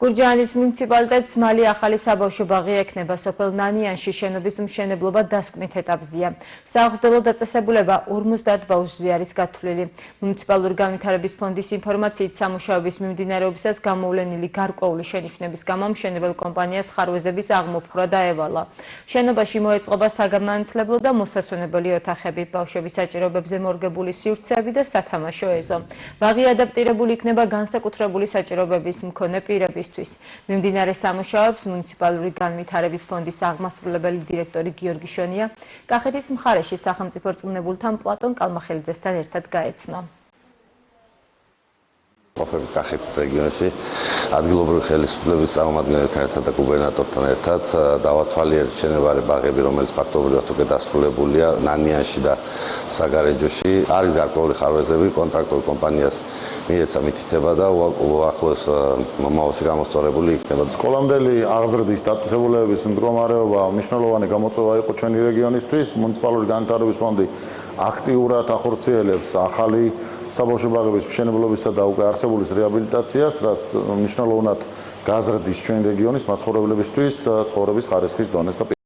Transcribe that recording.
გურჯაანის მუნიციპალიტეტს მალე ახალი საბავშვო ბაღი ექნება. სოფელ ნანიანში შენობის მშენებლობა დასკვნით ეტაპზეა. საახსდელო დაწესებულება 50 ბავშვზე არის გათვლილი. მუნიციპალური განვითარების ფონდის ინფორმაციით სამუშაოების მიმდინარეობისას გამოვლენილი გარკვეული შენიშვნების გამო მშენებელ კომპანიას ხარვეზების აღმოფხვრა დაევალა. შენობაში მოეწყობა საგანმანათლებლო და მოსასვენებელი ოთახები, ბავშვების საჭიროებებზე მორგებული სივრცეები და სათამაშო ეზო. ბაღი ადაპტირებული იქნება განსაკუთრებული საჭიროებების მქონე პირებისთვის. მიმდინარე სამუშაოებს მუნიციპალური განვითარების ფონდის აღმასრულებელი დირექტორი გიორგი შონია კახეთის მხარეში სახელმწიფო რწმუნებულთან პლატონ კალმახელიძესთან ერთად გაეცნო. კახეთის რეგიონში ადგილობრივი ხელისუფლების წარმომადგენლებთან ერთად და გუბერნატორთან ერთად დავათვალიერეთ მშენებარე ბაღები, რომელიც ფაქტობრივად უკვე დასრულებულია ნანიანში და საგარეჯოში. არის გარკვეული ხარვეზები, კონტრაქტორ კომპანიას მიეცა მითითება და უახლოეს მომავალში გამოსწორებული იქნება. სკოლამდელი აღზრდის დაწესებულებების მდგომარეობა მნიშვნელოვანი გამოწვევა იყო ჩვენი რეგიონისთვის. მუნიციპალური განვითარების ფონდი აქტიურად ახორციელებს ახალი საბავშვო ბაღების მშენებლობისა და უკვე არსებულის რეაბილიტაციას, რაც მნიშვნელოვნად გაზრდის ჩვენი რეგიონის მაცხოვრებლებისთვის ცხოვრების ხარისხის დონეს და